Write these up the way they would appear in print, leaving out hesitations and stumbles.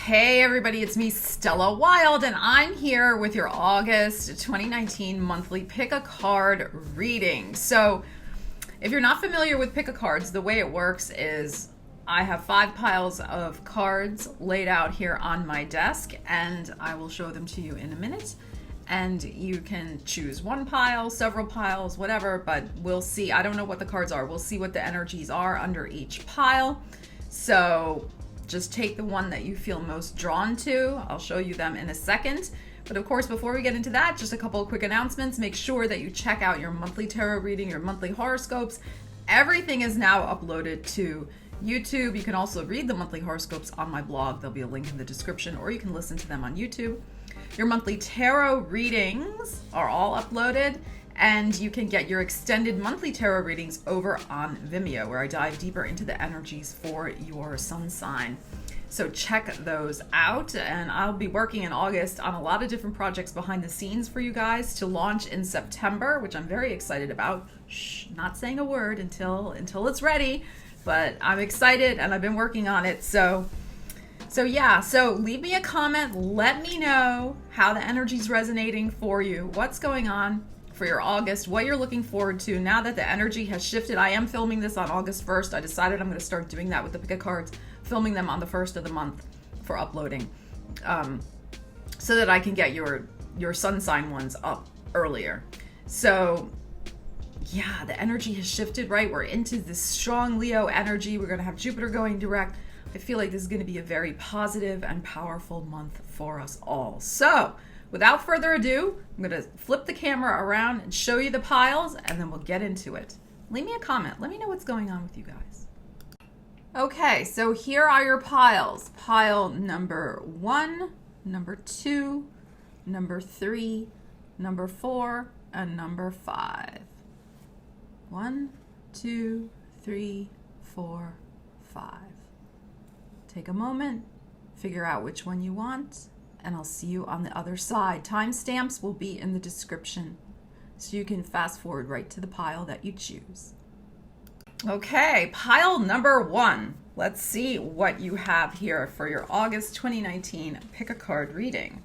Hey everybody, it's me, Stella Wilde, and I'm here with your August 2019 monthly pick a card reading. So if you're not familiar with pick a cards, the way it works is I have 5 piles of cards laid out here on my desk, and I will show them to you in a minute. And you can choose one pile, several piles, whatever, but we'll see. I don't know what the cards are. We'll see what the energies are under each pile. So just take the one that you feel most drawn to. I'll show you them in a second. But of course, before we get into that, just a couple of quick announcements. Make sure that you check out your monthly tarot reading, your monthly horoscopes. Everything is now uploaded to YouTube. You can also read the monthly horoscopes on my blog. There'll be a link in the description, or you can listen to them on YouTube. Your monthly tarot readings are all uploaded, and you can get your extended monthly tarot readings over on Vimeo, where I dive deeper into the energies for your sun sign. So check those out, and I'll be working in August on a lot of different projects behind the scenes for you guys to launch in September, which I'm very excited about. Shh, not saying a word until it's ready, but I'm excited and I've been working on it. So leave me a comment. Let me know how the energy's resonating for you, what's going on for your August, what you're looking forward to now that the energy has shifted. I am filming this on August 1st. I decided I'm going to start doing that with the pick a cards, filming them on the 1st of the month for uploading, so that I can get your sun sign ones up earlier. So yeah, the energy has shifted, right? We're into this strong Leo energy. We're going to have Jupiter going direct. I feel like this is going to be a very positive and powerful month for us all. So without further ado, I'm going to flip the camera around and show you the piles, and then we'll get into it. Leave me a comment. Let me know what's going on with you guys. Okay, so here are your piles. Pile number 1, number 2, number 3, number 4, and number 5. 1, 2, 3, 4, 5. Take a moment, figure out which one you want, and I'll see you on the other side. Timestamps will be in the description, so you can fast forward right to the pile that you choose. Okay, pile number 1. Let's see what you have here for your August 2019 pick a card reading.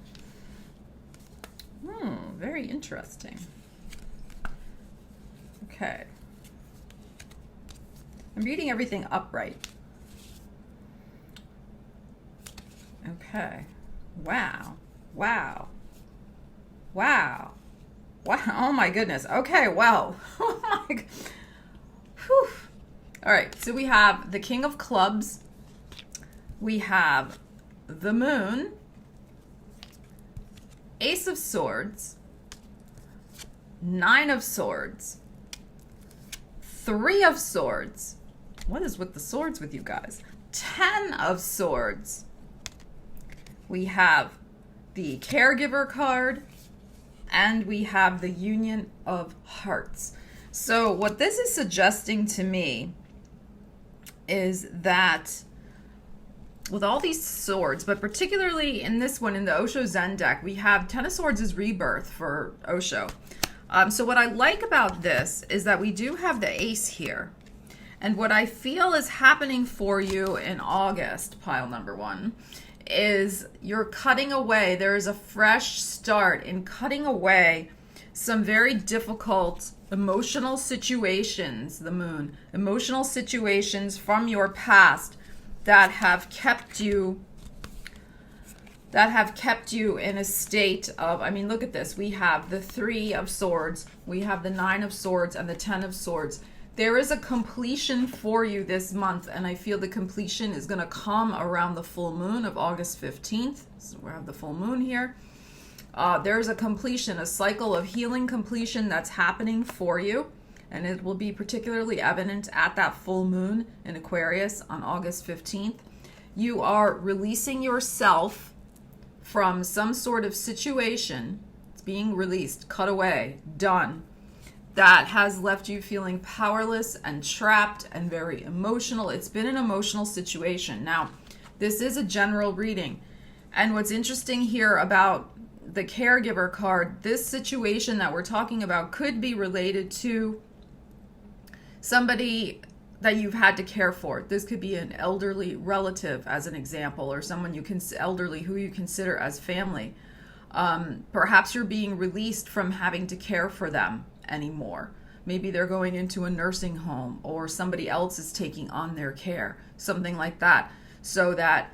Very interesting. Okay. I'm reading everything upright. Okay. Wow. Wow. Wow. Wow. Oh my goodness. Okay, well. Oh my God. Whew. All right, so we have the King of Clubs. We have the Moon. Ace of Swords. 9 of Swords. 3 of Swords. What is with the swords with you guys? 10 of Swords. We have the Caregiver card, and we have the Union of Hearts. So what this is suggesting to me is that with all these swords, but particularly in this one, in the Osho Zen deck, we have 10 of Swords as rebirth for Osho. So what I like about this is that we do have the Ace here. And what I feel is happening for you in August, pile number 1, is you're cutting away. There is a fresh start in cutting away some very difficult emotional situations, the Moon, emotional situations from your past that have kept you in a state of, I mean, look at this. We have the 3 of Swords, we have the 9 of Swords, and the 10 of Swords. There is a completion for you this month, and I feel the completion is going to come around the full moon of August 15th. So we have the full moon here. There's a completion, a cycle of healing completion that's happening for you, and it will be particularly evident at that full moon in Aquarius on August 15th. You are releasing yourself from some sort of situation. It's being released, cut away, done. That has left you feeling powerless and trapped and very emotional. It's been an emotional situation. Now, this is a general reading. And what's interesting here about the Caregiver card, this situation that we're talking about could be related to somebody that you've had to care for. This could be an elderly relative, as an example, or someone elderly who you consider as family. Perhaps you're being released from having to care for them anymore. Maybe they're going into a nursing home, or somebody else is taking on their care, something like that, so that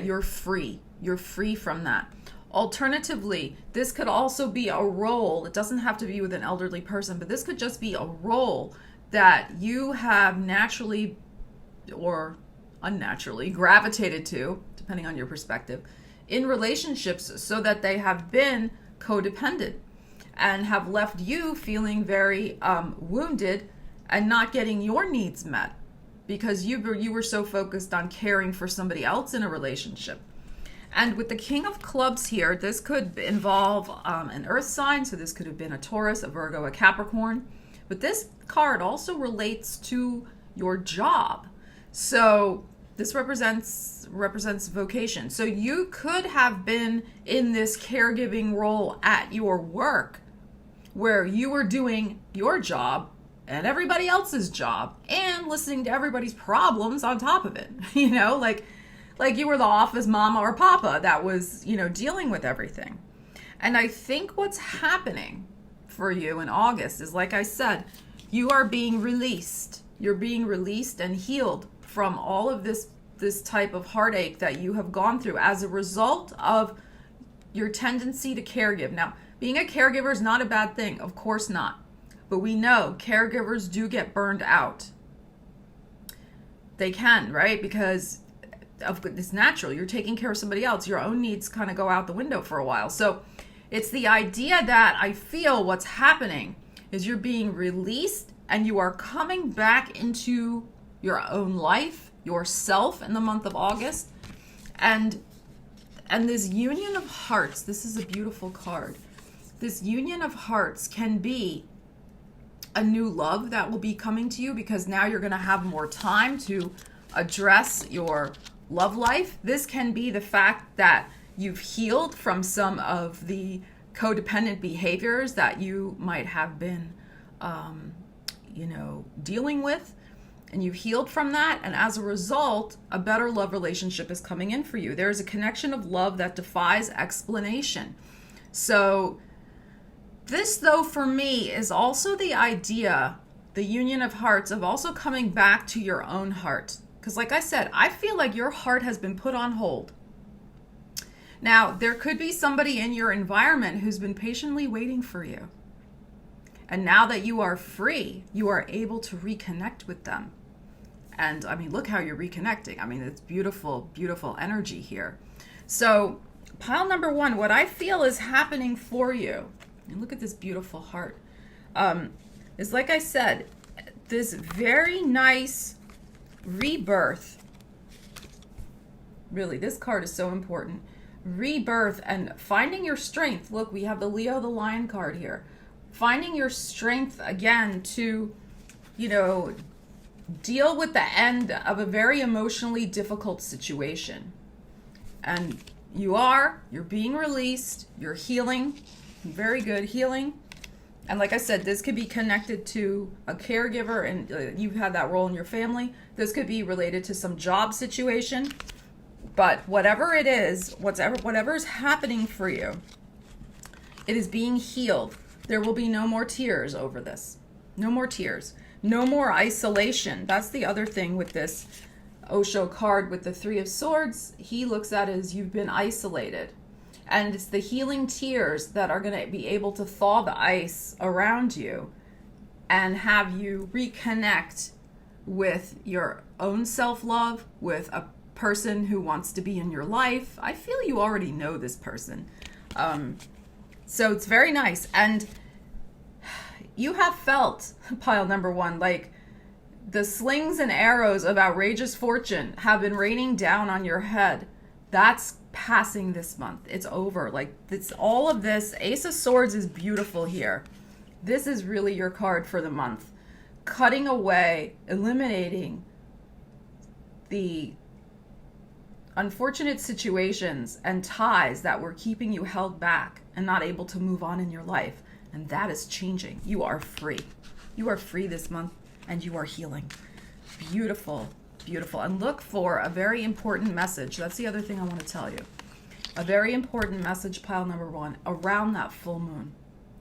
you're free. You're free from that. Alternatively, this could also be a role. It doesn't have to be with an elderly person, but this could just be a role that you have naturally or unnaturally gravitated to, depending on your perspective, in relationships, so that they have been codependent and have left you feeling very wounded and not getting your needs met because you were so focused on caring for somebody else in a relationship. And with the King of Clubs here, this could involve an earth sign. So this could have been a Taurus, a Virgo, a Capricorn. But this card also relates to your job. So this represents vocation. So you could have been in this caregiving role at your work where you were doing your job and everybody else's job and listening to everybody's problems on top of it. You know, like you were the office mama or papa that was, dealing with everything. And I think what's happening for you in August is, like I said, you are being released. You're being released and healed from all of this type of heartache that you have gone through as a result of your tendency to caregive. Now, being a caregiver is not a bad thing. Of course not. But we know caregivers do get burned out. They can, right? Because it's natural. You're taking care of somebody else. Your own needs kind of go out the window for a while. So it's the idea that I feel what's happening is you're being released and you are coming back into your own life, yourself in the month of August. And this Union of Hearts, this is a beautiful card. This Union of Hearts can be a new love that will be coming to you because now you're going to have more time to address your love life. This can be the fact that you've healed from some of the codependent behaviors that you might have been, dealing with, and you've healed from that. And as a result, a better love relationship is coming in for you. There's a connection of love that defies explanation. So this, though, for me, is also the idea, the Union of Hearts, of also coming back to your own heart. Because like I said, I feel like your heart has been put on hold. Now, there could be somebody in your environment who's been patiently waiting for you. And now that you are free, you are able to reconnect with them. And I mean, look how you're reconnecting. I mean, it's beautiful, beautiful energy here. So pile number one, what I feel is happening for you, and look at this beautiful heart, is, like I said, this very nice rebirth. Really, this card is so important. Rebirth and finding your strength. Look, we have the Leo the Lion card here. Finding your strength again to, deal with the end of a very emotionally difficult situation. And you're being released, you're healing, very good healing. And like I said, this could be connected to a caregiver and you've had that role in your family. This could be related to some job situation. But whatever it is, whatever is happening for you, it is being healed. There will be no more tears over this. No more tears. No more isolation. That's the other thing with this Osho card with the Three of Swords. He looks at it as you've been isolated. And it's the healing tears that are going to be able to thaw the ice around you and have you reconnect with your own self-love, with a person who wants to be in your life. I feel you already know this person. So it's very nice. And you have felt, pile number one, like the slings and arrows of outrageous fortune have been raining down on your head. That's passing this month. It's over. Like, it's all of this. Ace of Swords is beautiful here. This is really your card for the month. Cutting away, eliminating the unfortunate situations and ties that were keeping you held back and not able to move on in your life. And that is changing. You are free. You are free this month and you are healing. Beautiful, beautiful. And look for a very important message. That's the other thing I want to tell you. A very important message, pile number 1, around that full moon.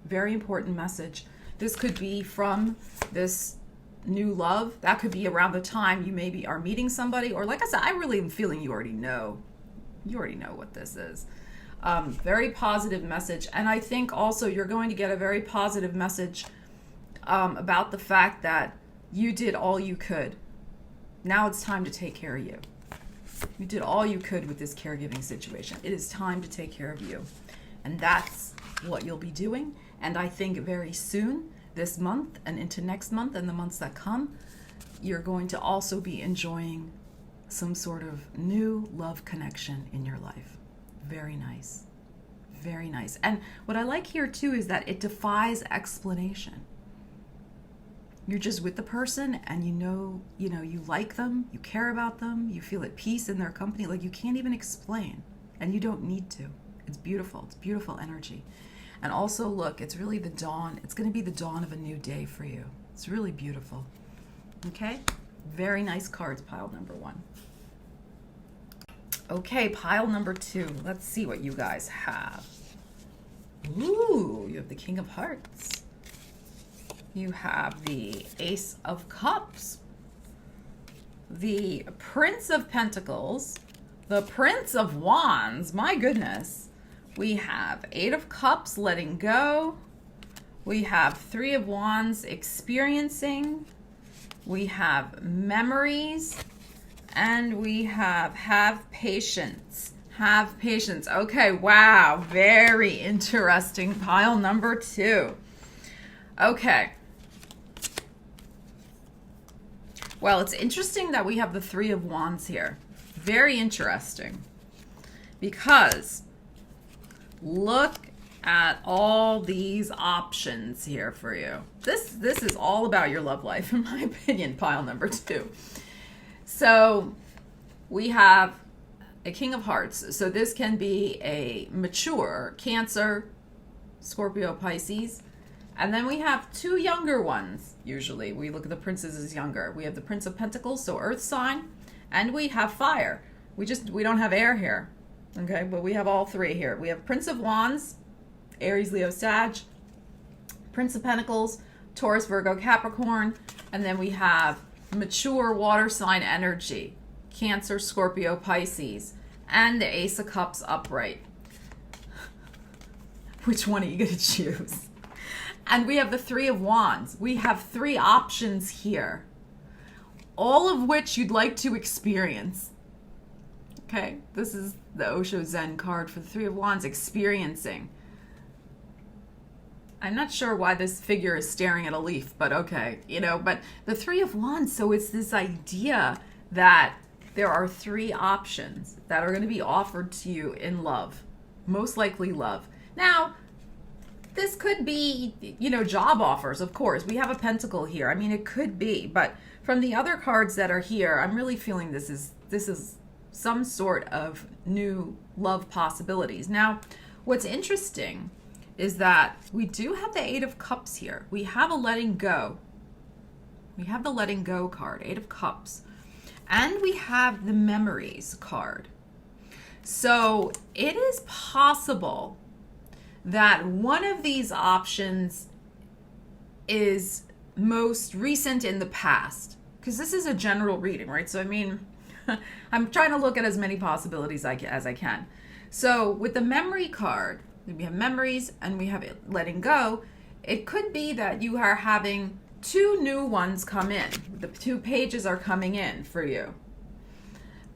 Very important message. This could be from this new love. That could be around the time you maybe are meeting somebody, or like I said, I really am feeling you already know. You already know what this is. Very positive message. And I think also you're going to get a very positive message about the fact that you did all you could. Now it's time to take care of you. You did all you could with this caregiving situation. It is time to take care of you. And that's what you'll be doing. And I think very soon, this month and into next month and the months that come, you're going to also be enjoying some sort of new love connection in your life. Very nice. Very nice. And what I like here too is that it defies explanation. You're just with the person and you know, you like them, you care about them, you feel at peace in their company. Like you can't even explain, and you don't need to. It's beautiful. It's beautiful energy. And also look, it's really the dawn. It's going to be the dawn of a new day for you. It's really beautiful. Okay? Very nice cards, pile number 1. Okay, pile number 2. Let's see what you guys have. Ooh, you have the King of Hearts. You have the Ace of Cups, the Prince of Pentacles, the Prince of Wands, my goodness. We have 8 of Cups, letting go. We have 3 of Wands, experiencing. We have memories. And we have patience. Have patience. Okay, wow, very interesting. Pile number 2. Okay. Well, it's interesting that we have the 3 of Wands here. Very interesting. Because look at all these options here for you. This is all about your love life, in my opinion, pile number 2. So we have a King of Hearts. So this can be a mature Cancer, Scorpio, Pisces. And then we have 2 younger ones. Usually we look at the princes as younger. We have the Prince of Pentacles, so earth sign, and we have fire. We don't have air here. Okay, but we have all 3 here. We have Prince of Wands, Aries, Leo, Sag, Prince of Pentacles, Taurus, Virgo, Capricorn, and then we have mature water sign energy, Cancer, Scorpio, Pisces, and the Ace of Cups upright. Which one are you going to choose? And we have the 3 of Wands. We have 3 options here, all of which you'd like to experience. Okay, this is the Osho Zen card for the 3 of Wands, experiencing. I'm not sure why this figure is staring at a leaf, but okay, but the 3 of Wands, so it's this idea that there are 3 options that are going to be offered to you in love, most likely love. Now, this could be, job offers, of course. We have a pentacle here. I mean, it could be, but from the other cards that are here, I'm really feeling this is some sort of new love possibilities. Now, what's interesting is that we do have the 8 of Cups here. We have a letting go. We have the letting go card, 8 of Cups. And we have the memories card. So it is possible that one of these options is most recent in the past, because this is a general reading, right? So I mean, I'm trying to look at as many possibilities as I can. So with the memory card, we have memories and we have it letting go. It could be that you are having 2 new ones come in. The 2 pages are coming in for you.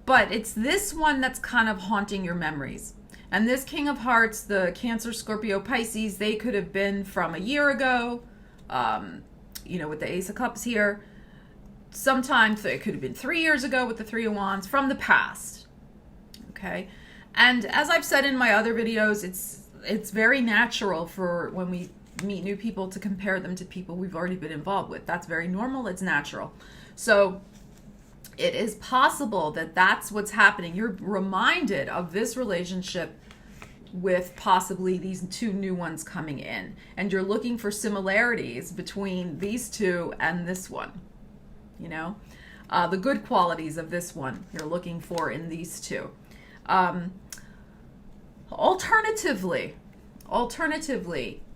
But it's this one that's kind of haunting your memories. And this King of Hearts, the Cancer, Scorpio, Pisces, they could have been from a year ago, with the Ace of Cups here. Sometimes it could have been 3 years ago with the 3 of Wands, from the past. Okay? And as I've said in my other videos, it's very natural for when we meet new people to compare them to people we've already been involved with. That's very normal. It's natural. So it is possible that that's what's happening. You're reminded of this relationship with possibly these 2 new ones coming in. And you're looking for similarities between these 2 and this one, the good qualities of this one you're looking for in these two. Alternatively,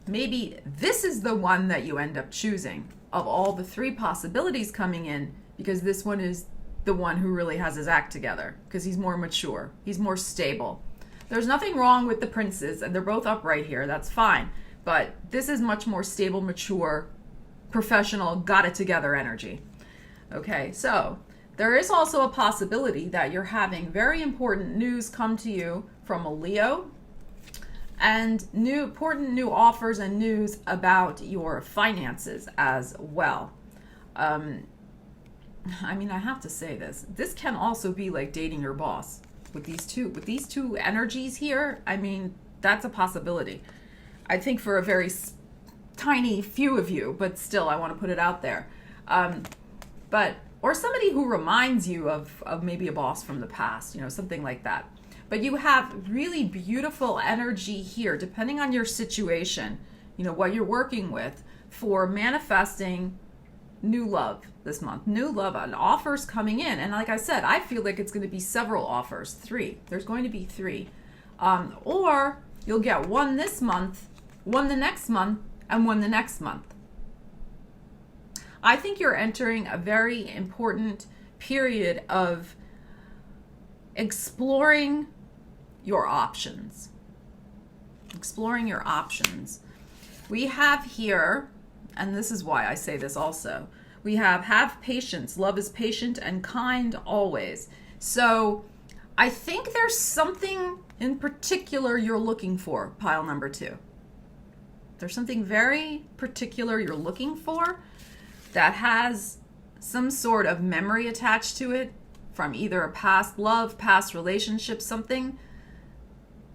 maybe this is the one that you end up choosing of all the three possibilities coming in, because this one is the one who really has his act together, because he's more mature, he's more stable. There's nothing wrong with the princes, and they're both upright here, that's fine. But this is much more stable, mature, professional, got it together energy. Okay, so there is also a possibility that you're having very important news come to you from a Leo, and important new offers and news about your finances as well. I have to say this. This can also be like dating your boss with these two energies here. That's a possibility. I think for a very tiny few of you, but still, I want to put it out there. Or somebody who reminds you of maybe a boss from the past, something like that. But you have really beautiful energy here, depending on your situation, what you're working with, for manifesting new love this month. New love and offers coming in. And like I said, I feel like it's going to be several offers. 3. There's going to be 3. Or you'll get one this month, one the next month, and one the next month. I think you're entering a very important period of exploring your options. We have here, and this is why I say this also, we have patience. Love is patient and kind always. So I think there's something in particular you're looking for, pile number 2. There's something very particular you're looking for that has some sort of memory attached to it from either a past love, past relationship, something,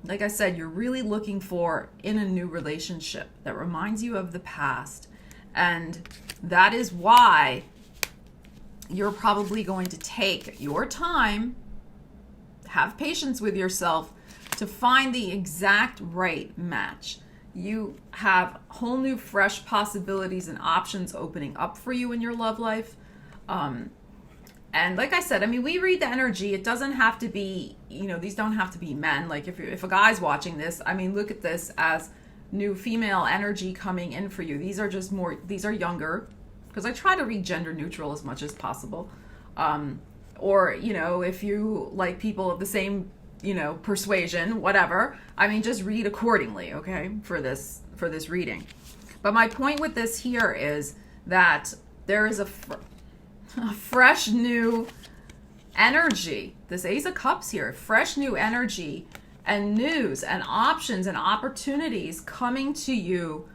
like I said, you're really looking for in a new relationship that reminds you of the past. And that is why you're probably going to take your time, have patience with yourself to find the exact right match. You have whole new fresh possibilities and options opening up for you in your love life. And like I said, we read the energy. It doesn't have to be, these don't have to be men. Like if a guy's watching this, look at this as new female energy coming in for you. These are younger, because I try to read gender neutral as much as possible. Or, if you like people of the same, persuasion, whatever, just read accordingly, okay, for this reading. But my point with this here is that there is a fresh new energy. This Ace of Cups here, fresh new energy and news and options and opportunities coming to you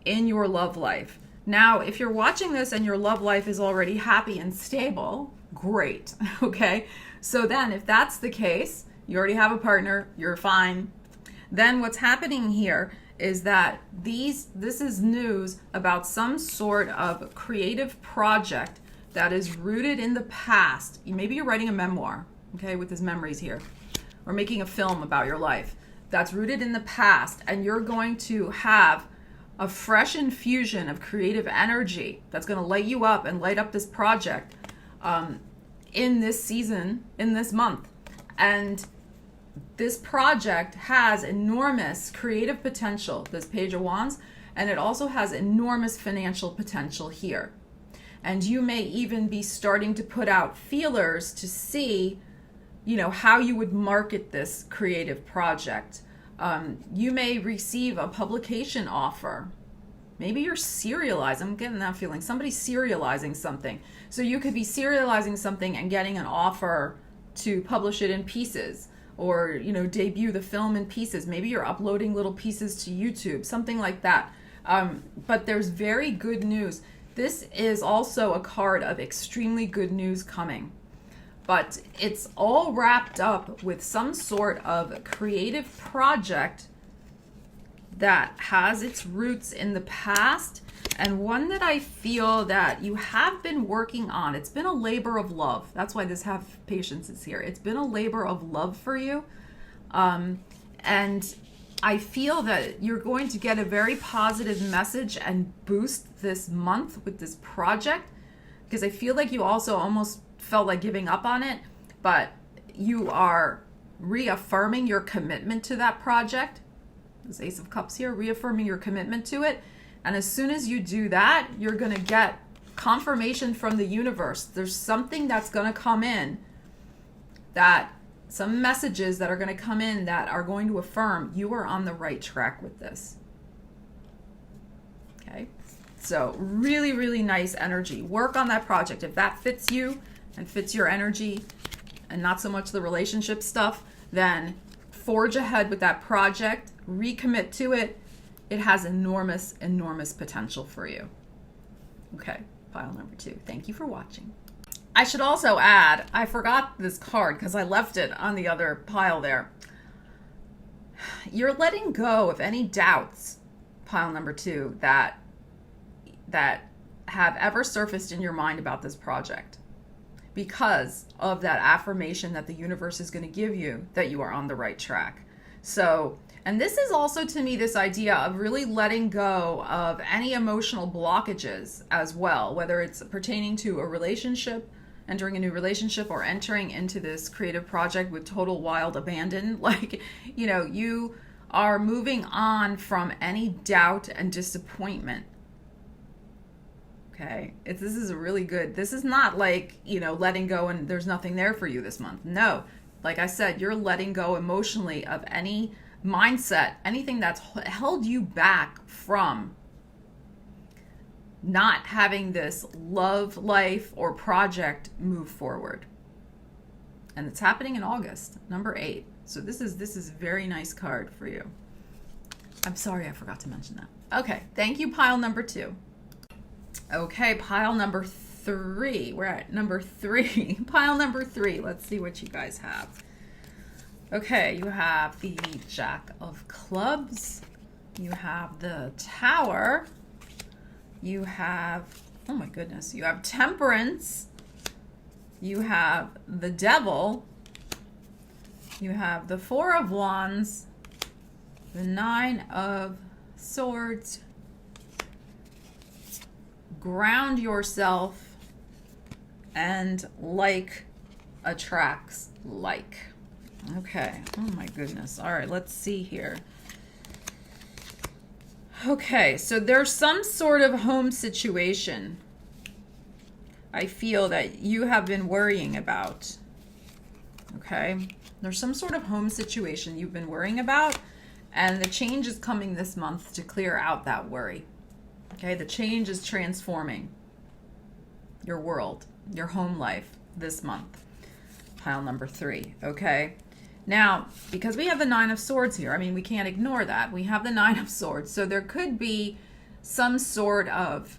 in your love life. Now, if you're watching this and your love life is already happy and stable, great, okay? So then if that's the case, you already have a partner, you're fine. Then what's happening here is that this is news about some sort of creative project that is rooted in the past. Maybe you're writing a memoir, okay, with his memories here, or making a film about your life that's rooted in the past, and you're going to have a fresh infusion of creative energy that's going to light you up and light up this project in this season, in this month. And this project has enormous creative potential, this Page of Wands, and it also has enormous financial potential here. And you may even be starting to put out feelers to see, how you would market this creative project. You may receive a publication offer. Maybe you're serializing. I'm getting that feeling. Somebody's serializing something. So you could be serializing something and getting an offer to publish it in pieces, or, debut the film in pieces. Maybe you're uploading little pieces to YouTube, something like that. But there's very good news. This is also a card of extremely good news coming. But it's all wrapped up with some sort of creative project that has its roots in the past, and one that I feel that you have been working on. It's been a labor of love. That's why this have patience is here. It's been a labor of love for you. And I feel that you're going to get a very positive message and boost this month with this project, because I feel like you also almost felt like giving up on it, but you are reaffirming your commitment to that project. This Ace of Cups here, reaffirming your commitment to it. And as soon as you do that, you're going to get confirmation from the universe. There's something that's going to come in, that some messages that are going to come in that are going to affirm you are on the right track with this. Okay? So really, really nice energy. Work on that project. If that fits you and fits your energy and not so much the relationship stuff, then forge ahead with that project, recommit to it. It has enormous, enormous potential for you. Okay, pile number 2. Thank you for watching. I should also add, I forgot this card because I left it on the other pile there. You're letting go of any doubts, pile number 2, that have ever surfaced in your mind about this project, because of that affirmation that the universe is going to give you that you are on the right track. So, and this is also to me this idea of really letting go of any emotional blockages as well, whether it's pertaining to a relationship, entering a new relationship, or entering into this creative project with total wild abandon. Like, you know, you are moving on from any doubt and disappointment. Okay, this is a really good, this is not like, you know, letting go and there's nothing there for you this month. No, like I said, you're letting go emotionally of any mindset, anything that's held you back from not having this love life or project move forward. And it's happening in August, number 8. So this is a very nice card for you. I'm sorry I forgot to mention that. Okay, thank you, pile number 2. Okay, pile number 3. We're at number 3. Pile number 3. Let's see what you guys have. Okay, you have the Jack of Clubs. You have the Tower. You have, oh my goodness, you have Temperance. You have the Devil. You have the 4 of Wands. The 9 of Swords. Ground yourself, and like attracts like. Okay, oh my goodness. All right, let's see here. Okay, so there's some sort of home situation I feel that you have been worrying about. Okay, there's some sort of home situation you've been worrying about, and the change is coming this month to clear out that worry. Okay, the change is transforming your world, your home life this month. Pile number 3, okay? Now, because we have the 9 of Swords here, I mean, we can't ignore that. We have the 9 of Swords, so there could be some sort of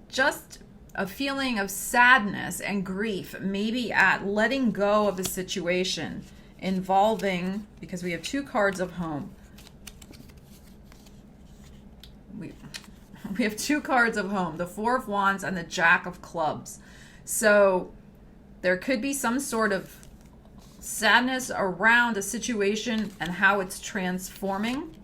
just a feeling of sadness and grief, maybe at letting go of a situation involving, because we have 2 cards of home. We have 2 cards of home, the 4 of Wands and the Jack of Clubs. So there could be some sort of sadness around a situation and how it's transforming,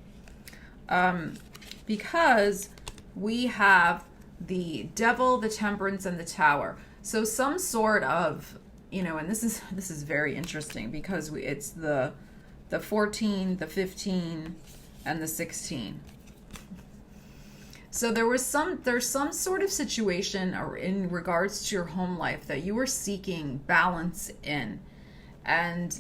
because we have the Devil, the Temperance, and the Tower. So some sort of, you know, and this is very interesting because it's the 14, the 15, and the 16. So there's some sort of situation or in regards to your home life that you were seeking balance in, and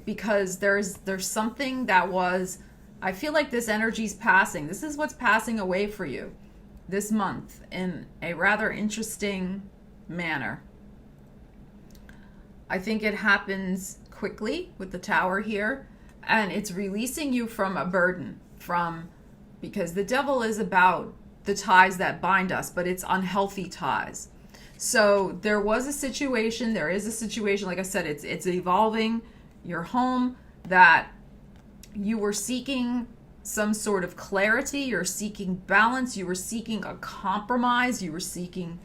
because there's something that was, I feel like this energy's passing. This is what's passing away for you this month in a rather interesting manner. I think it happens quickly with the Tower here, and it's releasing you from a burden, because the Devil is about the ties that bind us, but it's unhealthy ties. So there is a situation, like I said, it's evolving your home, that you were seeking some sort of clarity, you're seeking balance, you were seeking a compromise, you were seeking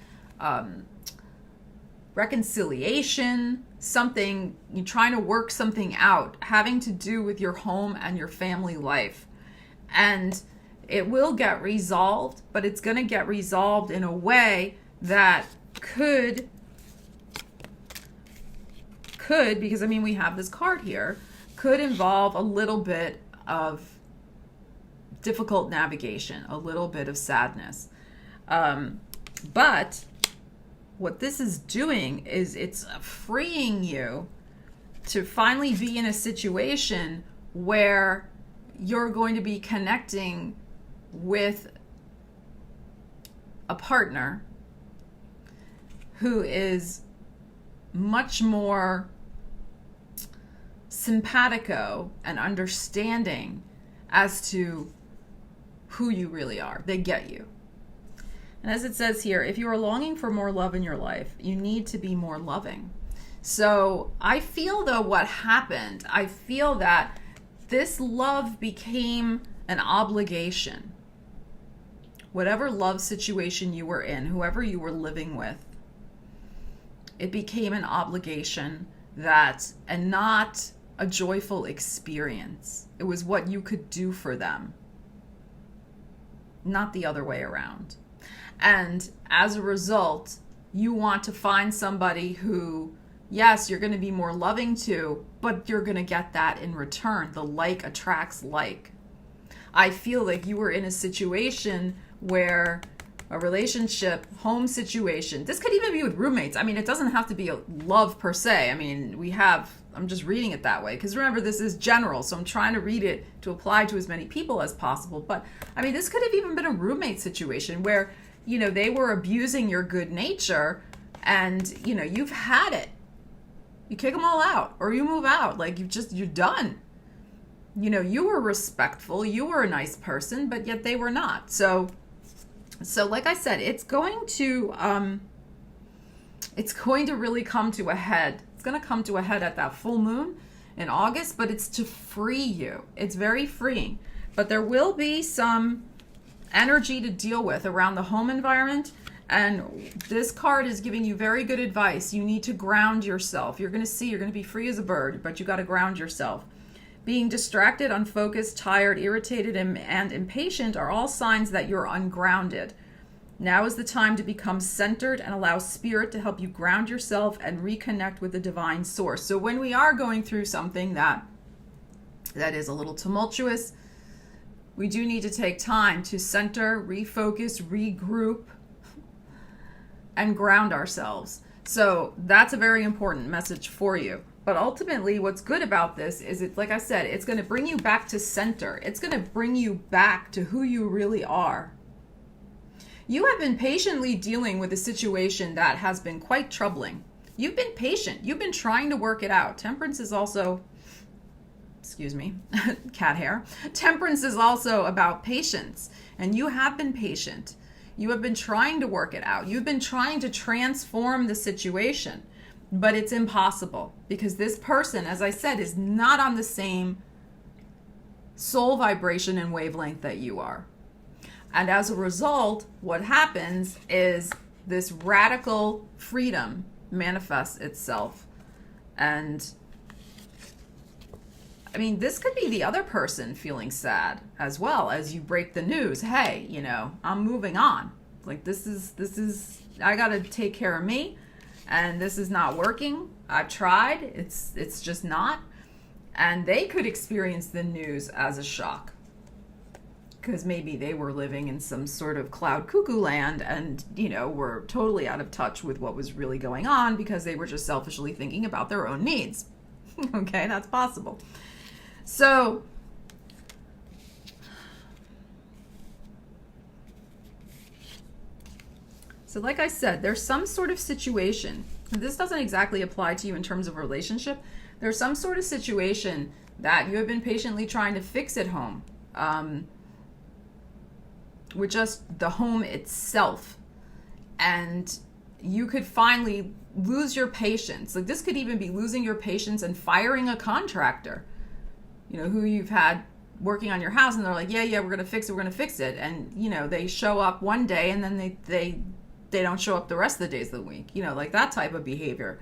reconciliation, something, you're trying to work something out having to do with your home and your family life. And it will get resolved, but it's going to get resolved in a way that could could, because I mean, we have this card here, could involve a little bit of difficult navigation, a little bit of sadness. But what this is doing is it's freeing you to finally be in a situation where you're going to be connecting with a partner who is much more simpatico and understanding as to who you really are. They get you. And as it says here, if you are longing for more love in your life, you need to be more loving. So I feel, though, what happened, I feel that this love became an obligation. Whatever love situation you were in, whoever you were living with, it became an obligation and not a joyful experience. It was what you could do for them, not the other way around. And as a result, you want to find somebody who, yes, you're going to be more loving to, but you're going to get that in return. The like attracts like. I feel like you were in a situation where a relationship, home situation, this could even be with roommates. I mean, it doesn't have to be a love per se. I mean, I'm just reading it that way because remember, this is general, so I'm trying to read it to apply to as many people as possible. But I mean, this could have even been a roommate situation where, they were abusing your good nature and, you've had it. You kick them all out or you move out. Like you're done. You were respectful, you were a nice person, but yet they were not. So like I said, it's going to really come to a head. It's going to come to a head at that full moon in August, but it's to free you. It's very freeing. But there will be some energy to deal with around the home environment. And this card is giving you very good advice. You need to ground yourself. You're going to be free as a bird, but you got to ground yourself. Being distracted, unfocused, tired, irritated, and impatient are all signs that you're ungrounded. Now is the time to become centered and allow spirit to help you ground yourself and reconnect with the divine source. So when we are going through something that is a little tumultuous, we do need to take time to center, refocus, regroup, and ground ourselves. So that's a very important message for you. But ultimately, what's good about this is, like I said, it's going to bring you back to center. It's going to bring you back to who you really are. You have been patiently dealing with a situation that has been quite troubling. You've been patient. You've been trying to work it out. Temperance is also, cat hair. Temperance is also about patience. And you have been patient. You have been trying to work it out. You've been trying to transform the situation. But it's impossible because this person, as I said, is not on the same soul vibration and wavelength that you are. And as a result, what happens is this radical freedom manifests itself. And I mean, this could be the other person feeling sad as well as you break the news. Hey, I'm moving on. Like this is, I got to take care of me. And this is not working. I've tried. It's just not. And they could experience the news as a shock. Because maybe they were living in some sort of cloud cuckoo land and, were totally out of touch with what was really going on because they were just selfishly thinking about their own needs. Okay, that's possible. So like I said, there's some sort of situation. This doesn't exactly apply to you in terms of relationship. There's some sort of situation that you have been patiently trying to fix at home. With just the home itself. And you could finally lose your patience. Like this could even be losing your patience and firing a contractor, who you've had working on your house. And they're like, yeah, we're going to fix it. And, they show up one day and then they don't show up the rest of the days of the week, like that type of behavior.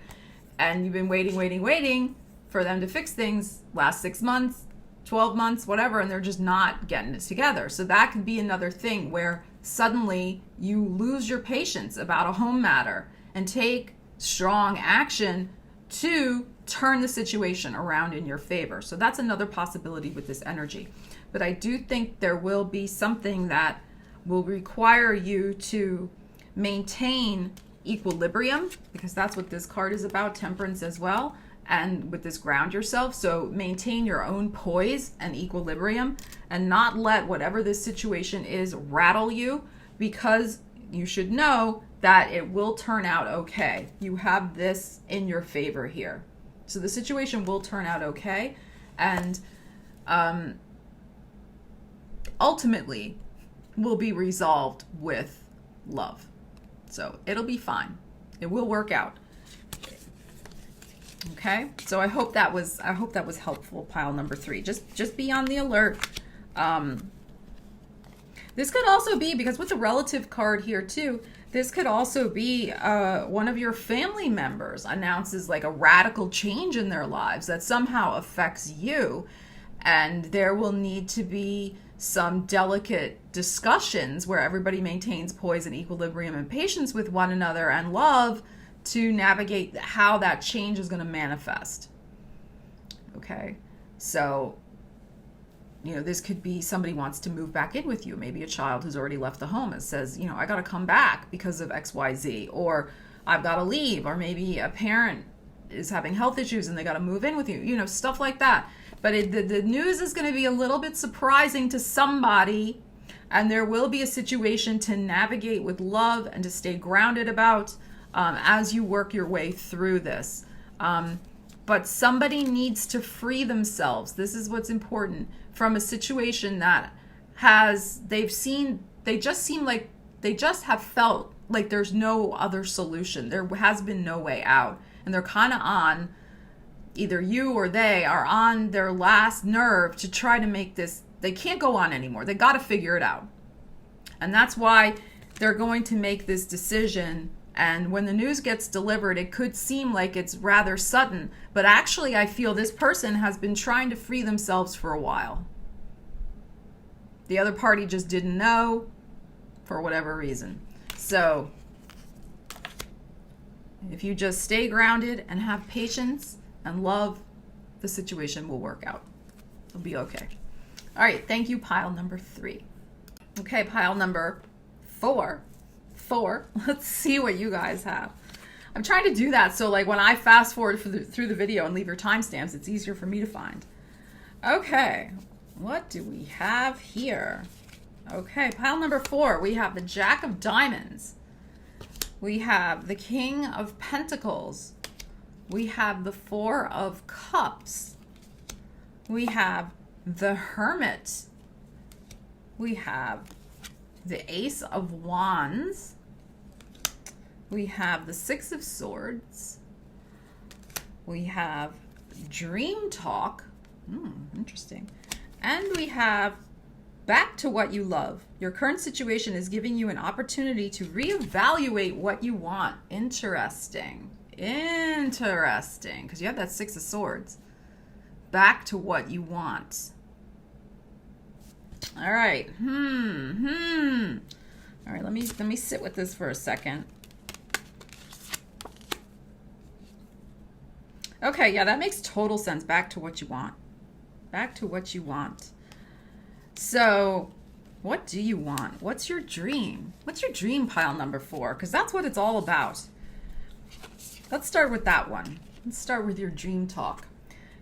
And you've been waiting for them to fix things last 6 months, 12 months, whatever, and they're just not getting it together. So that could be another thing where suddenly you lose your patience about a home matter and take strong action to turn the situation around in your favor. So that's another possibility with this energy. But I do think there will be something that will require you to maintain equilibrium, because that's what this card is about, temperance as well, and with this ground yourself. So maintain your own poise and equilibrium and not let whatever this situation is rattle you, because you should know that it will turn out okay. You have this in your favor here. So the situation will turn out okay, and ultimately will be resolved with love. So it'll be fine. It will work out. Okay? So I hope that was helpful, pile number 3. Just be on the alert. This could also be, because with the relative card here too, this could also be one of your family members announces like a radical change in their lives that somehow affects you, and there will need to be some delicate discussions where everybody maintains poise and equilibrium and patience with one another and love to navigate how that change is going to manifest. Okay, so this could be somebody wants to move back in with you. Maybe a child who's already left the home and says, I got to come back because of XYZ, or I've got to leave, or maybe a parent is having health issues and they got to move in with you, stuff like that. But the news is going to be a little bit surprising to somebody, and there will be a situation to navigate with love and to stay grounded about as you work your way through this. But somebody needs to free themselves. This is what's important, from a situation that they just have felt like there's no other solution. There has been no way out. And they're kind of on, either you or they are on their last nerve to try to make this, they can't go on anymore. They got to figure it out. And that's why they're going to make this decision. And when the news gets delivered, it could seem like it's rather sudden, but actually I feel this person has been trying to free themselves for a while. The other party just didn't know for whatever reason. So if you just stay grounded and have patience and love, the situation will work out. It'll be okay. All right, thank you, pile number 3. Okay, pile number 4. Let's see what you guys have. I'm trying to do that so like when I fast forward through the video and leave your timestamps, it's easier for me to find. Okay, what do we have here? Okay, pile number 4, we have the Jack of Diamonds. We have the King of Pentacles. We have the 4 of Cups. We have the Hermit. We have the Ace of Wands. We have the 6 of Swords. We have Dream Talk. Interesting. And we have Back to What You Love. Your current situation is giving you an opportunity to reevaluate what you want. Interesting. Because you have that 6 of Swords. Back to what you want. All right. All right, let me sit with this for a second. Okay, yeah, that makes total sense. Back to what you want. Back to what you want. So, what do you want? What's your dream? What's your dream, pile number 4? Because that's what it's all about. Let's start with that one. Let's start with your dream talk.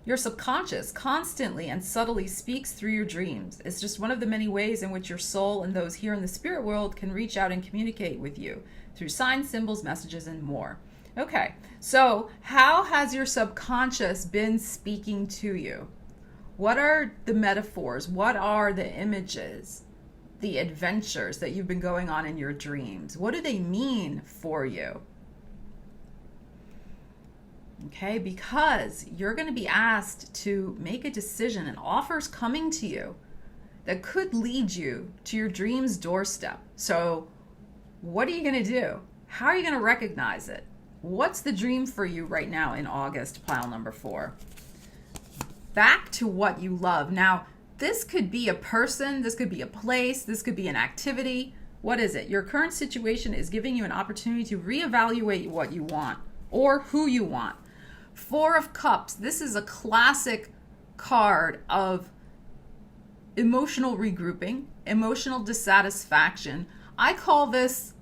Your subconscious constantly and subtly speaks through your dreams. It's just one of the many ways in which your soul and those here in the spirit world can reach out and communicate with you through signs, symbols, messages, and more. Okay, so how has your subconscious been speaking to you? What are the metaphors? What are the images, the adventures that you've been going on in your dreams? What do they mean for you? Okay, because you're going to be asked to make a decision, and offers coming to you that could lead you to your dream's doorstep. So what are you going to do? How are you going to recognize it? What's the dream for you right now in August, pile number 4? Back to what you love. Now, this could be a person, this could be a place, this could be an activity. What is it? Your current situation is giving you an opportunity to reevaluate what you want or who you want. Four of Cups. This is a classic card of emotional regrouping, emotional dissatisfaction. I call this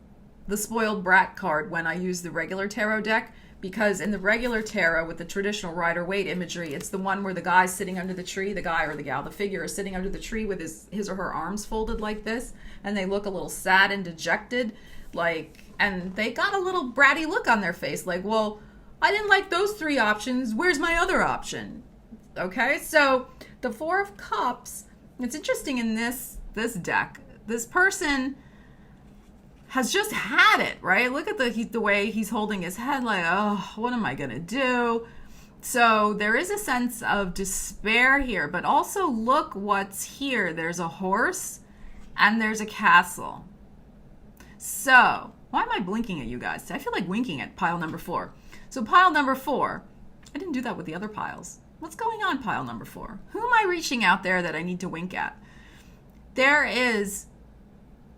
the spoiled brat card when I use the regular tarot deck, because in the regular tarot with the traditional Rider-Waite imagery, it's the one where the guy's sitting under the tree, the guy or the gal, the figure is sitting under the tree with his or her arms folded like this, and they look a little sad and dejected, and they got a little bratty look on their face, like, well, I didn't like those three options, where's my other option? Okay, so the Four of Cups, it's interesting in this deck, this person has just had it, right? Look at the way he's holding his head, like, oh, what am I going to do? So there is a sense of despair here, but also look what's here. There's a horse and there's a castle. So why am I blinking at you guys? I feel like winking at pile number 4. So pile number 4, I didn't do that with the other piles. What's going on, pile number 4? Who am I reaching out there that I need to wink at? There is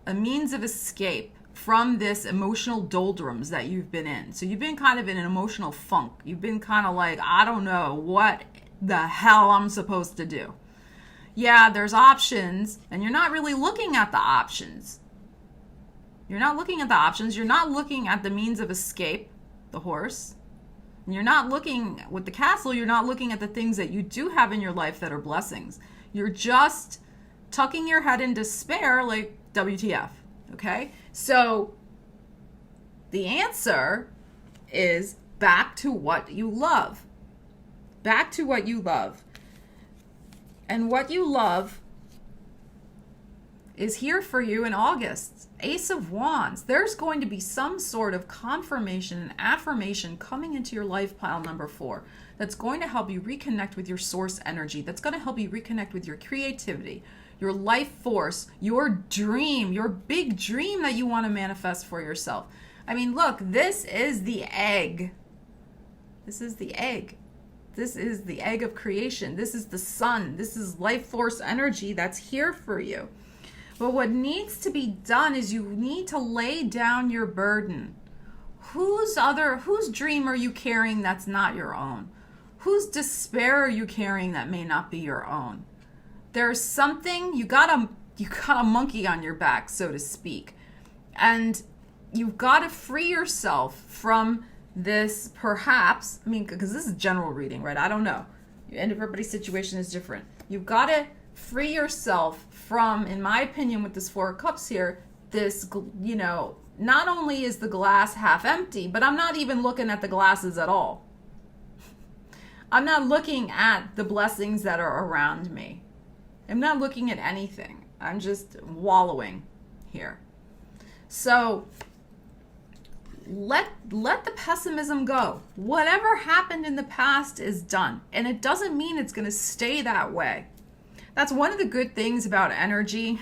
a means of escape from this emotional doldrums that you've been in. So you've been kind of in an emotional funk. You've been kind of like, I don't know what the hell I'm supposed to do. Yeah, there's options, and you're not really looking at the options. You're not looking at the options. You're not looking at the means of escape, the horse. And you're not looking with the castle. You're not looking at the things that you do have in your life that are blessings. You're just tucking your head in despair like WTF. Okay, so the answer is back to what you love. Back to what you love. And what you love is here for you in August. Ace of Wands. There's going to be some sort of confirmation and affirmation coming into your life, pile number 4, that's going to help you reconnect with your source energy, that's going to help you reconnect with your creativity, your life force, your dream, your big dream that you want to manifest for yourself. I mean, look, this is the egg. This is the egg. This is the egg of creation. This is the sun. This is life force energy that's here for you. But what needs to be done is you need to lay down your burden. Whose dream are you carrying that's not your own? Whose despair are you carrying that may not be your own? There's something, you got a monkey on your back, so to speak. And you've got to free yourself from this, perhaps, because this is general reading, right? I don't know. And everybody's situation is different. You've got to free yourself from, in my opinion, with this Four of Cups here, this, not only is the glass half empty, but I'm not even looking at the glasses at all. I'm not looking at the blessings that are around me. I'm not looking at anything. I'm just wallowing here. So let the pessimism go. Whatever happened in the past is done. And it doesn't mean it's going to stay that way. That's one of the good things about energy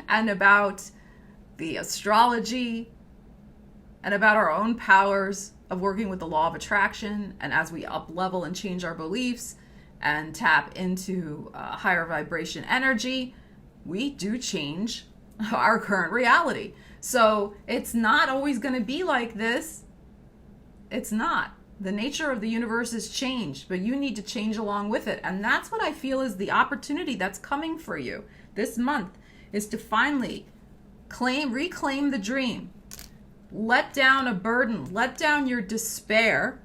and about the astrology and about our own powers of working with the law of attraction. And as we up level and change our beliefs and tap into higher vibration energy, we do change our current reality. So it's not always going to be like this. It's not. The nature of the universe has changed, but you need to change along with it. And that's what I feel is the opportunity that's coming for you this month, is to finally reclaim the dream. Let down a burden. Let down your despair.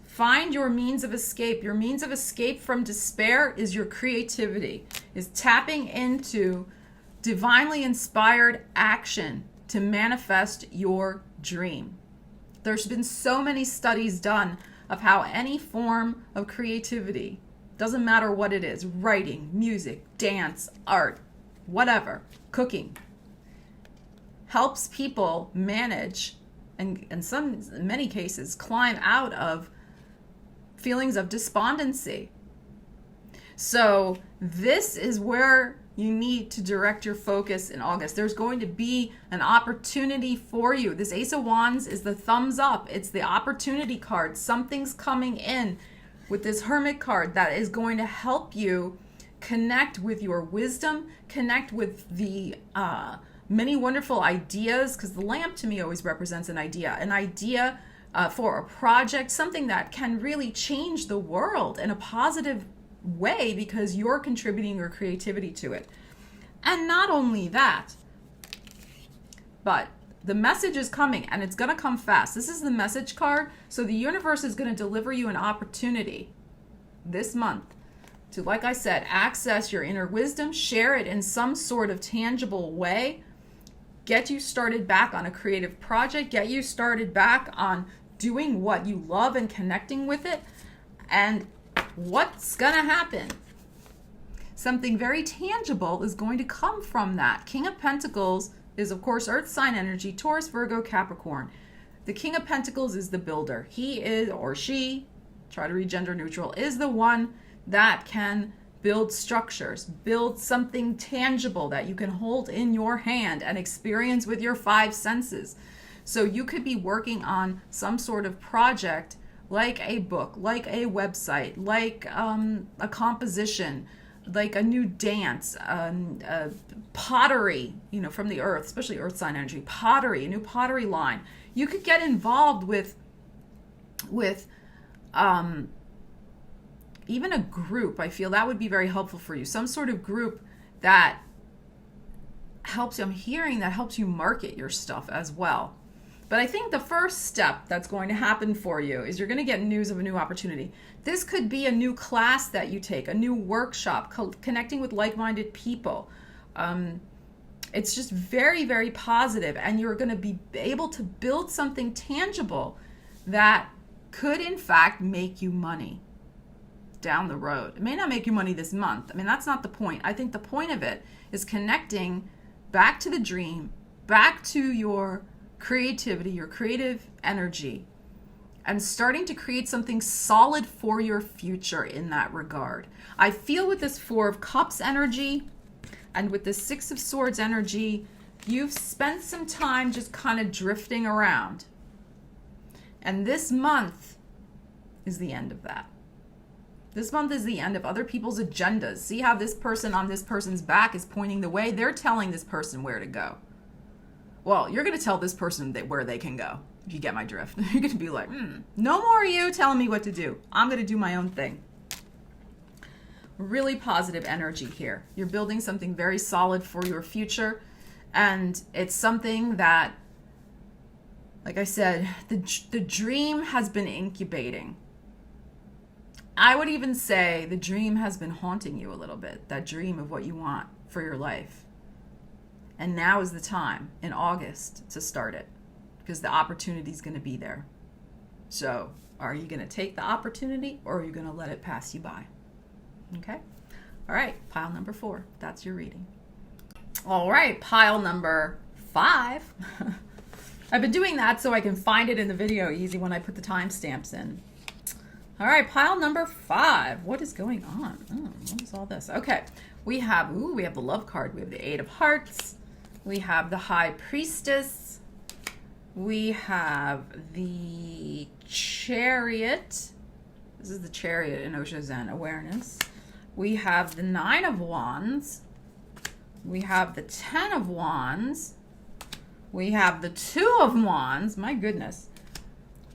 Find your means of escape. Your means of escape from despair is your creativity, is tapping into divinely inspired action to manifest your dream. There's been so many studies done of how any form of creativity, doesn't matter what it is, writing, music, dance, art, whatever, cooking, helps people manage and in many cases climb out of feelings of despondency. So this is where you need to direct your focus in August. There's going to be an opportunity for you. This Ace of Wands is the thumbs up. It's the opportunity card. Something's coming in with this Hermit card that is going to help you connect with your wisdom, connect with the many wonderful ideas, because the lamp to me always represents an idea for a project, something that can really change the world in a positive way because you're contributing your creativity to it. And not only that, but the message is coming, and it's going to come fast. This is the message card. So the universe is going to deliver you an opportunity this month to, like I said, access your inner wisdom, share it in some sort of tangible way, get you started back on a creative project, get you started back on doing what you love and connecting with it. And what's going to happen? Something very tangible is going to come from that. King of Pentacles is, of course, earth sign energy, Taurus, Virgo, Capricorn. The King of Pentacles is the builder. He is, or she, try to read gender neutral, is the one that can build structures, build something tangible that you can hold in your hand and experience with your five senses. So you could be working on some sort of project like a book, like a website, like a composition, like a new dance, pottery, from the earth, especially earth sign energy, pottery, a new pottery line. You could get involved with even a group. I feel that would be very helpful for you. Some sort of group that helps you. I'm hearing that helps you market your stuff as well. But I think the first step that's going to happen for you is you're going to get news of a new opportunity. This could be a new class that you take, a new workshop, connecting with like-minded people. It's just very, very positive, and you're going to be able to build something tangible that could, in fact, make you money down the road. It may not make you money this month. I mean, that's not the point. I think the point of it is connecting back to the dream, back to your creativity, your creative energy, and starting to create something solid for your future in that regard. I feel with this Four of Cups energy and with the Six of Swords energy, you've spent some time just kind of drifting around. And this month is the end of that. This month is the end of other people's agendas. See how this person on this person's back is pointing the way? They're telling this person where to go. Well, you're going to tell this person where they can go, if you get my drift. You're going to be like, no more you telling me what to do. I'm going to do my own thing. Really positive energy here. You're building something very solid for your future. And it's something that, like I said, the dream has been incubating. I would even say the dream has been haunting you a little bit, that dream of what you want for your life. And now is the time, in August, to start it, because the opportunity is going to be there. So are you going to take the opportunity, or are you going to let it pass you by? Okay? All right, pile number 4. That's your reading. All right, pile number 5. I've been doing that so I can find it in the video easy when I put the timestamps in. All right, pile number 5. What is going on? Oh, what is all this? Okay, we have the love card. We have the Eight of Hearts. We have the High Priestess. We have the Chariot. This is the Chariot in Osho Zen Awareness. We have the Nine of Wands. We have the Ten of Wands. We have the Two of Wands. My goodness.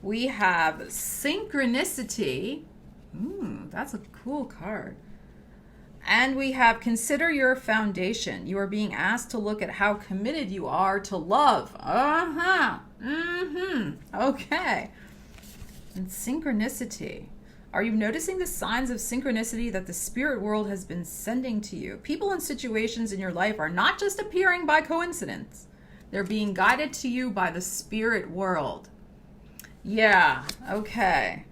We have Synchronicity. That's a cool card. And we have Consider Your Foundation. You are being asked to look at how committed you are to love. Okay. And Synchronicity. Are you noticing the signs of synchronicity that the spirit world has been sending to you? People and situations in your life are not just appearing by coincidence. They're being guided to you by the spirit world. Yeah, okay.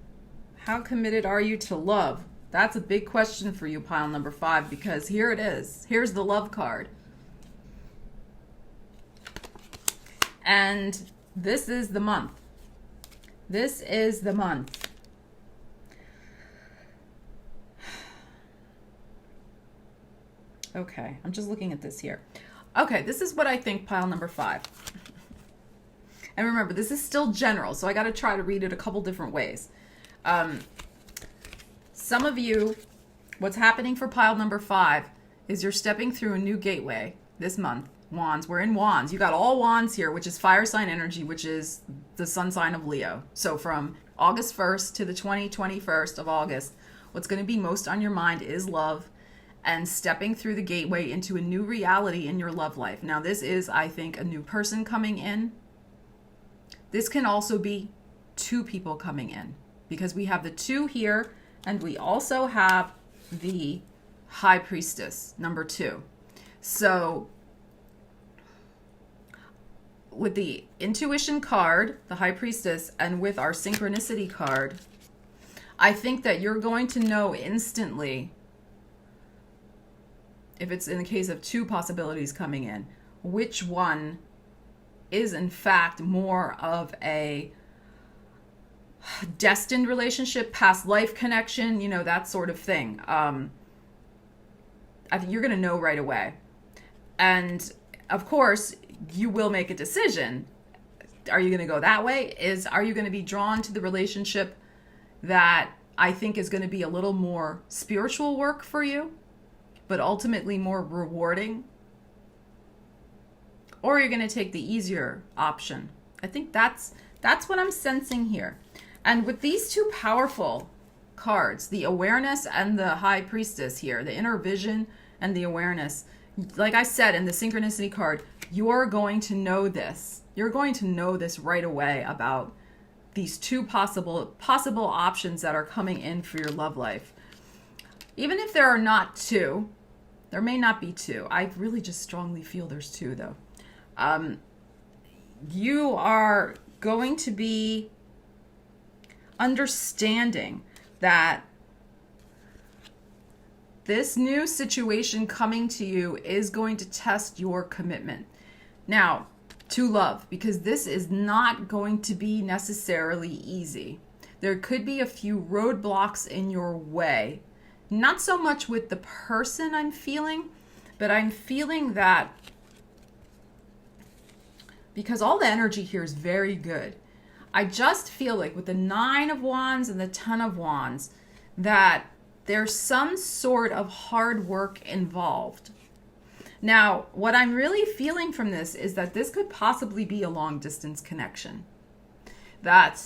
How committed are you to love? That's a big question for you, pile number 5, because here it is. Here's the love card. And this is the month. This is the month. Okay, I'm just looking at this here. Okay, this is what I think, pile number 5. And remember, this is still general, so I got to try to read it a couple different ways. Some of you, what's happening for pile number 5 is you're stepping through a new gateway this month Wands. We're in Wands. You got all Wands here, which is fire sign energy, which is the sun sign of Leo. So from August 1st to the 21st of August, what's going to be most on your mind is love and stepping through the gateway into a new reality in your love life. Now, this is, I think, a new person coming in. This can also be two people coming in because we have the 2 here and we also have the High Priestess, number 2. So with the intuition card, the High Priestess, and with our synchronicity card, I think that you're going to know instantly, if it's in the case of 2 possibilities coming in, which one is in fact more of a destined relationship, past life connection, you know, that sort of thing. I think you're going to know right away. And of course, you will make a decision. Are you going to go that way? Are you going to be drawn to the relationship that I think is going to be a little more spiritual work for you, but ultimately more rewarding? Or you're going to take the easier option? I think that's what I'm sensing here. And with these 2 powerful cards, the awareness and the High Priestess here, the inner vision and the awareness, like I said in the synchronicity card, you're going to know this. You're going to know this right away about these 2 possible options that are coming in for your love life. Even if there are not 2, there may not be 2. I really just strongly feel there's 2 though. You are going to be understanding that this new situation coming to you is going to test your commitment. Now, to love, because this is not going to be necessarily easy. There could be a few roadblocks in your way. Not so much with the person I'm feeling, but I'm feeling that because all the energy here is very good. I just feel like with the 9 of Wands and the 10 of Wands that there's some sort of hard work involved. Now, what I'm really feeling from this is that this could possibly be a long distance connection. That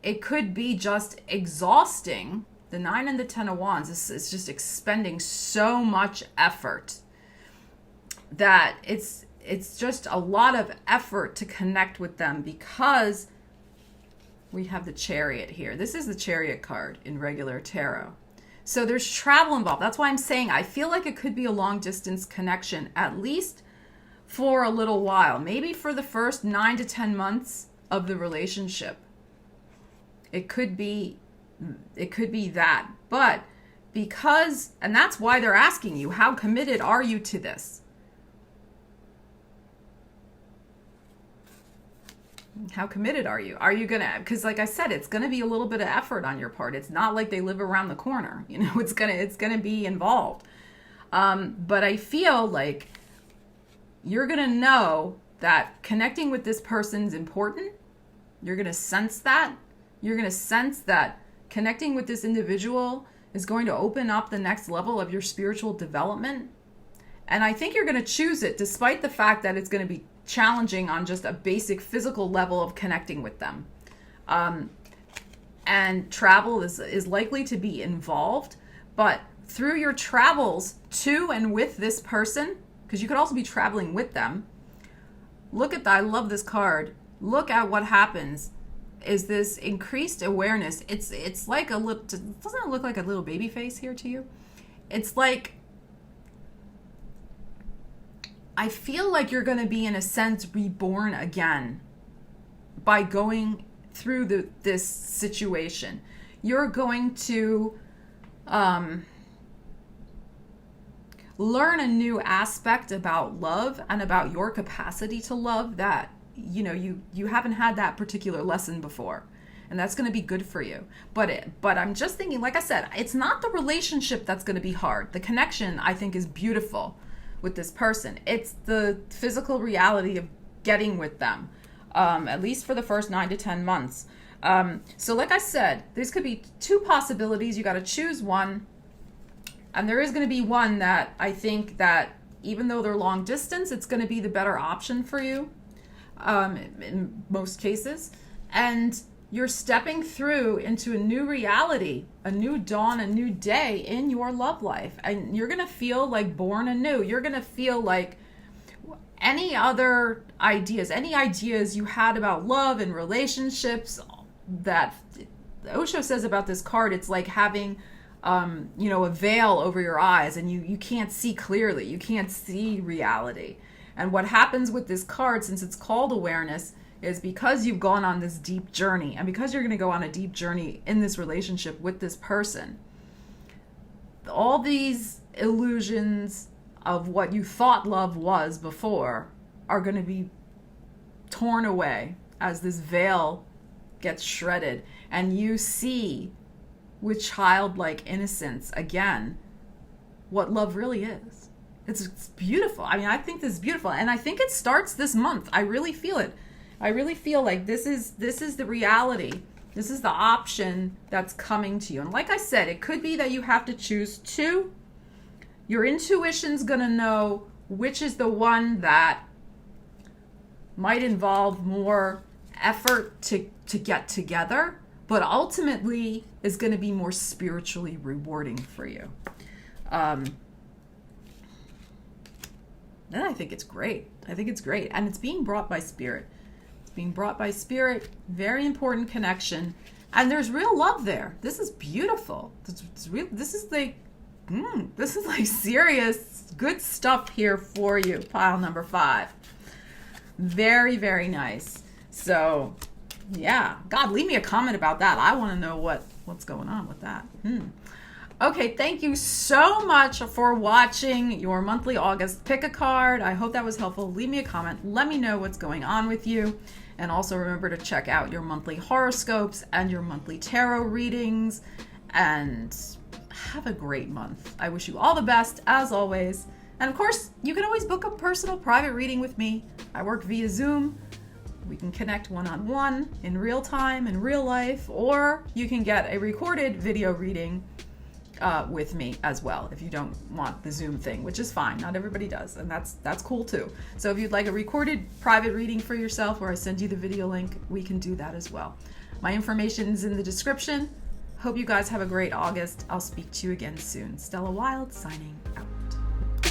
it could be just exhausting. The 9 and the 10 of Wands is just expending so much effort that it's just a lot of effort to connect with them because we have the Chariot here. This is the Chariot card in regular tarot. So there's travel involved. That's why I'm saying I feel like it could be a long distance connection, at least for a little while, maybe for the first 9 to 10 months of the relationship. It could be that. But because, and that's why they're asking you, how committed are you to this? How committed are you? Are you going to, because like I said, it's going to be a little bit of effort on your part. It's not like they live around the corner. You know, it's going to be involved. But I feel like you're going to know that connecting with this person is important. You're going to sense that. You're going to sense that connecting with this individual is going to open up the next level of your spiritual development. And I think you're going to choose it despite the fact that it's going to be challenging on just a basic physical level of connecting with them. And travel is likely to be involved, but through your travels to and with this person, because you could also be traveling with them, look at that. I love this card. Look at what happens is this increased awareness. It's like a little, doesn't it look like a little baby face here to you? It's like, I feel like you're going to be, in a sense, reborn again by going through this situation. You're going to learn a new aspect about love and about your capacity to love that, you know, you haven't had that particular lesson before. And that's going to be good for you. But I'm just thinking, like I said, it's not the relationship that's going to be hard. The connection, I think, is beautiful with this person. It's the physical reality of getting with them, at least for the first 9 to 10 months. So like I said, these could be 2 possibilities. You got to choose one. And there is going to be one that I think that even though they're long distance, it's going to be the better option for you in most cases. And you're stepping through into a new reality, a new dawn, a new day in your love life. And you're going to feel like born anew. You're going to feel like any ideas you had about love and relationships that Osho says about this card, it's like having a veil over your eyes, and you can't see clearly. You can't see reality. And what happens with this card, since it's called awareness, is because you've gone on this deep journey, and because you're going to go on a deep journey in this relationship with this person, all these illusions of what you thought love was before are going to be torn away as this veil gets shredded, and you see with childlike innocence again what love really is. It's beautiful. I mean, I think this is beautiful, and I think it starts this month. I really feel it. I really feel like this is the reality. This is the option that's coming to you. And like I said, it could be that you have to choose two. Your intuition's going to know which is the one that might involve more effort to get together, but ultimately is going to be more spiritually rewarding for you. And I think it's great. I think it's great. And it's being brought by spirit. It's being brought by spirit. Very important connection. And there's real love there. This is beautiful. This is like serious good stuff here for you. Pile number 5. Very, very nice. So, yeah. God, leave me a comment about that. I want to know what's going on with that. Okay, thank you so much for watching your monthly August pick a card. I hope that was helpful. Leave me a comment. Let me know what's going on with you. And also remember to check out your monthly horoscopes and your monthly tarot readings. And have a great month. I wish you all the best, as always. And of course, you can always book a personal private reading with me. I work via Zoom. We can connect one-on-one in real time, in real life, or you can get a recorded video reading with me as well if you don't want the Zoom thing, which is fine. Not everybody does, and that's cool too. So if you'd like a recorded private reading for yourself where I send you the video link, we can do that as well. My information is in the description. Hope you guys have a great August. I'll speak to you again soon. Stella Wilde signing out.